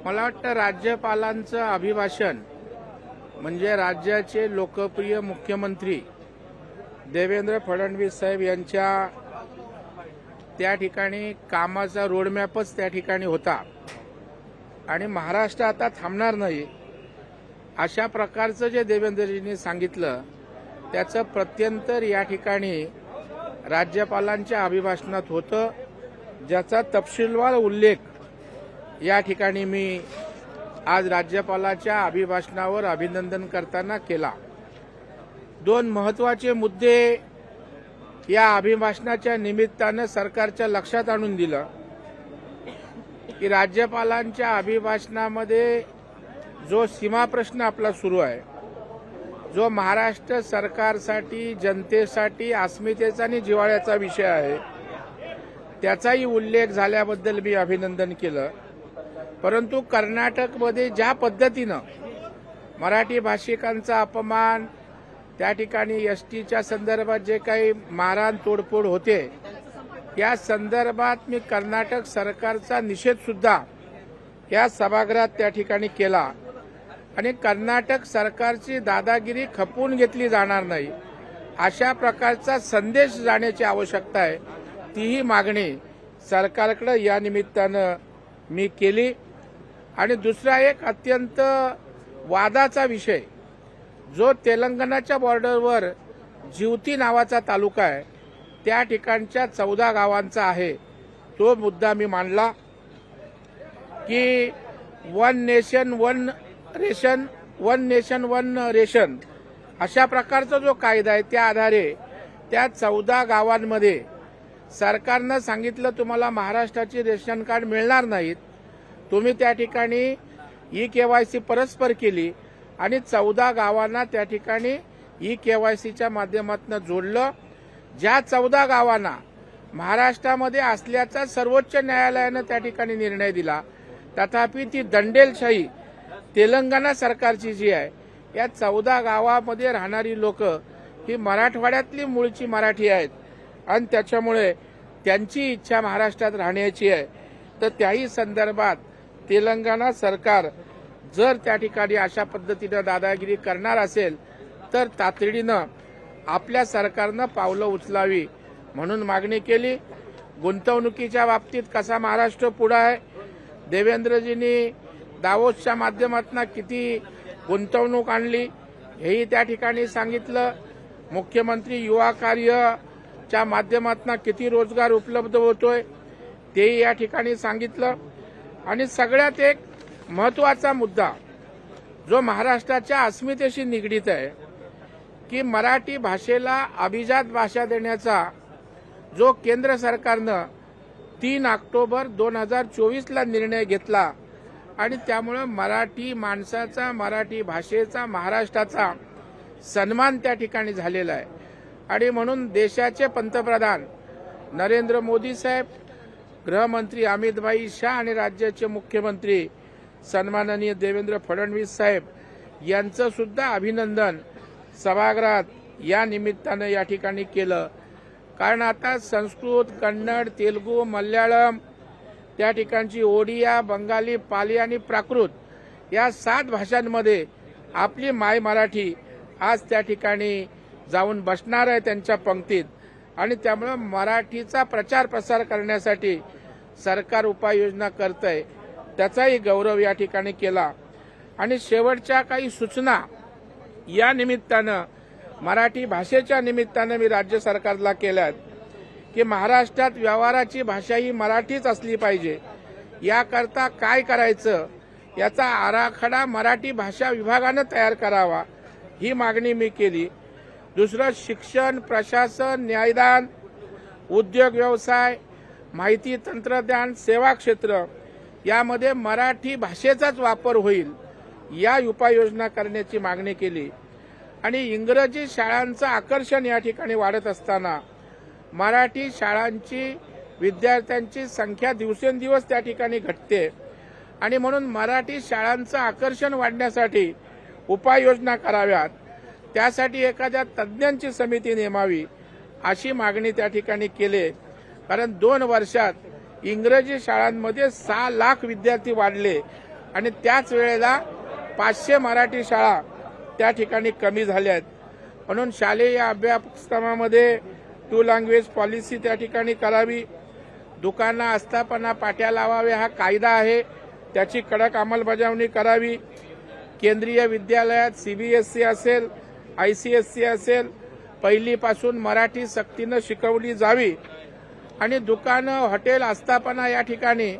मला वाटतं राज्यपालांचं अभिभाषण म्हणजे राज्याचे लोकप्रिय मुख्यमंत्री देवेंद्र फडणवीस साहेब यांच्या त्या ठिकाणी कामाचा रोडमॅपच त्या ठिकाणी होता आणि महाराष्ट्र आता थांबणार नाही अशा प्रकारचं जे देवेंद्रजींनी सांगितलं त्याचं प्रत्यंतर या ठिकाणी राज्यपालांच्या अभिभाषणात होतं, ज्याचा तपशीलवार उल्लेख या ठिकाणी मी आज राज्यपालाच्या अभिभाषणावर अभिनंदन करताना केला। दोन महत्त्वाचे मुद्दे या अभिभाषणाच्या निमित्तानं सरकारच्या लक्षात आणून दिलं की राज्यपालांच्या अभिभाषणामध्ये जो सीमा प्रश्न आपला सुरू आहे, जो महाराष्ट्र सरकारसाठी जनतेसाठी अस्मितेचा आणि जिव्हाळ्याचा विषय आहे, त्याचाही उल्लेख झाल्याबद्दल मी अभिनंदन केलं। परंतु कर्नाटकमध्ये ज्या पद्धतीनं मराठी भाषिकांचा अपमान, त्या ठिकाणी एसटीच्या संदर्भात जे काही मारहाण तोडफोड होते, या संदर्भात मी कर्नाटक सरकारचा निषेध सुद्धा या सभागृहात त्या ठिकाणी केला आणि कर्नाटक सरकारची दादागिरी खपवून घेतली जाणार नाही अशा प्रकारचा संदेश जाण्याची आवश्यकता आहे, तीही मागणी सरकारकडे या निमित्तानं मी केली। आणि दुसरा एक अत्यंत वादाचा विषय जो तेलंगणाच्या बॉर्डरवर जिवती नावाचा तालुका आहे, त्या ठिकाणच्या 14 गावांचा आहे, तो मुद्दा मी मांडला की वन नेशन वन रेशन अशा प्रकारचा जो कायदा आहे त्या आधारे त्या 14 गावांमध्ये सरकारनं सांगितलं तुम्हाला महाराष्ट्राची रेशन कार्ड मिळणार नाहीत, तुम्ही त्या ठिकाणी ई-केवायसी परस्पर केली आणि 14 गावांना त्या ठिकाणी ई-केवायसीच्या माध्यमातून जोडलं। ज्या 14 गावांना महाराष्ट्रामध्ये असल्याचा सर्वोच्च न्यायालयानं त्या ठिकाणी निर्णय दिला, तथापि ती दंडेलशाही तेलंगणा सरकारची जी आहे, या 14 गावामध्ये राहणारी लोक ही मराठवाड्यातली मूळची मराठी आहेत आणि त्याच्यामुळे त्यांची इच्छा महाराष्ट्रात राहण्याची आहे। तर त्याही संदर्भात तेलंगणा सरकार जर त्या ठिकाणी अशा पद्धतीनं दादागिरी करणार असेल तर तातडीनं आपल्या सरकारनं पावलं उचलावी म्हणून मागणी केली। गुंतवणुकीच्या बाबतीत कसा महाराष्ट्र पुढे आहे, देवेंद्रजींनी दावोसच्या माध्यमातून किती गुंतवणूक आणली हेही त्या ठिकाणी सांगितलं। मुख्यमंत्री युवा कार्यच्या माध्यमातून किती रोजगार उपलब्ध होतोय तेही या ठिकाणी सांगितलं। आणि सगळ्यात एक महत्त्वाचा मुद्दा जो महाराष्ट्राच्या अस्मितेशी निगडीत आहे की मराठी भाषेला अभिजात भाषा देण्याचा जो केंद्र सरकारनं 3 ऑक्टोबर 2024 ला निर्णय घेतला आणि त्यामुळे मराठी माणसाचा, मराठी भाषेचा, महाराष्ट्राचा सन्मान त्या ठिकाणी झालेला आहे। आणि म्हणून देशाचे पंतप्रधान नरेंद्र मोदी साहेब, गृहमंत्री अमित भाई शाह आणि राज्याचे मुख्यमंत्री सन्माननीय देवेंद्र फडणवीस साहेब यांचं सुद्धा अभिनंदन सभागृहात या निमित्तानं या ठिकाणी केलं। कारण आता संस्कृत, कन्नड, तेलुगू, मल्याळम, त्या ठिकाणची ओडिया, बंगाली, पाली आणि प्राकृत या 7 भाषांमध्ये आपली माय मराठी आज त्या ठिकाणी जाऊन बसणार आहे त्यांच्या पंक्तीत आणि त्यामुळे मराठीचा प्रचार प्रसार करण्यासाठी सरकार उपाययोजना करतंय, त्याचाही गौरव या ठिकाणी केला। आणि शेवटच्या काही सूचना या निमित्तानं मराठी भाषेच्या निमित्तानं मी राज्य सरकारला केल्यात की महाराष्ट्रात व्यवहाराची भाषा ही मराठीच असली पाहिजे। याकरता काय करायचं याचा आराखडा मराठी भाषा विभागानं तयार करावा ही मागणी मी केली। दुसरं, शिक्षण, प्रशासन, न्यायदान, उद्योग व्यवसाय, माहिती तंत्रज्ञान, सेवा क्षेत्र यामध्ये मराठी भाषेचाच वापर होईल या उपाययोजना करण्याची मागणी केली। आणि इंग्रजी शाळांचं आकर्षण या ठिकाणी वाढत असताना मराठी शाळांची विद्यार्थ्यांची संख्या दिवसेंदिवस त्या ठिकाणी घटते आणि म्हणून मराठी शाळांचं आकर्षण वाढण्यासाठी उपाययोजना कराव्यात, त्यासाठी एखाद्या तज्ज्ञांची समिती नेमावी अशी मागणी त्या ठिकाणी केली। कारण 2 वर्षात इंग्रजी शाळांमध्ये 6 लाख विद्यार्थी वाढले आणि त्याच वेळेला 500 मराठी शाळा त्या ठिकाणी कमी झाल्या आहेत. म्हणून शालेय अभ्यासक्रमामध्ये 2 लँग्वेज पॉलिसी त्या ठिकाणी करावी. दुकानं आस्थापना पाट्या लावावे हा कायदा आहे, त्याची कडक अंमलबजावणी करावी. केंद्रीय विद्यालयात CBSE असेल, ICSE असेल, पहिलीपासून मराठी सक्तीनं शिकवली जावी. आणि दुकानं, हॉटेल, आस्थापना या ठिकाणी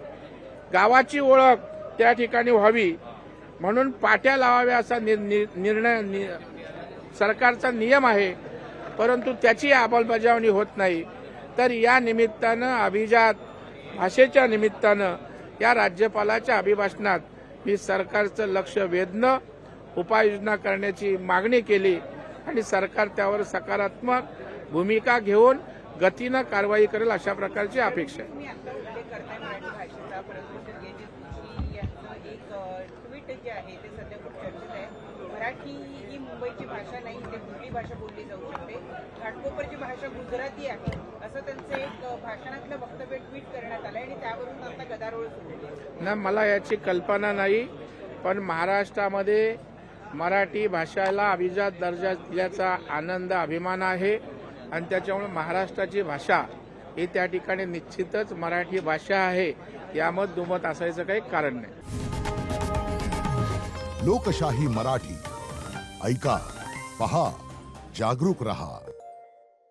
गावाची ओळख त्या ठिकाणी व्हावी म्हणून पाट्या लावाव्या असा निर्णय सरकारचा नियम आहे, परंतु त्याची अंमलबजावणी होत नाही. तर या निमित्तानं अभिजात भाषेच्या निमित्तानं या राज्यपालाच्या अभिभाषणात मी सरकारचं लक्ष वेधणं, उपाययोजना करण्याची मागणी केली आणि सरकार त्यावर सकारात्मक भूमिका घेऊन गतीनं कारवाई करेल अशा प्रकारची अपेक्षा आहे. तुम्ही आता उल्लेख करताय मराठी भाषेचा, परंतु तेजस जोशी यांचं एक ट्विट जे आहे ते सध्या खूप चर्चेत आहे. मराठी ही मुंबईची भाषा नाही, इथे कुठली भाषा बोलली जाऊ शकते. घाटकोपरची भाषा गुजराती आहे असं त्यांचं एक भाषणातलं वक्तव्य ट्विट करण्यात आलंय आणि त्यावरून आता गदारोळ सुरू आहे. ना मला याची कल्पना नाही, पण महाराष्ट्रामध्ये मराठी भाषेला अभिजात दर्जा दिल्याचा आनंद, अभिमान आहे आणि त्याच्यामुळे महाराष्ट्राची भाषा ही त्या ठिकाणी निश्चितच मराठी भाषा आहे, यामध्ये दुमत असायचं काही कारण नाही. लोकशाही मराठी ऐका, पहा, जागरूक रहा.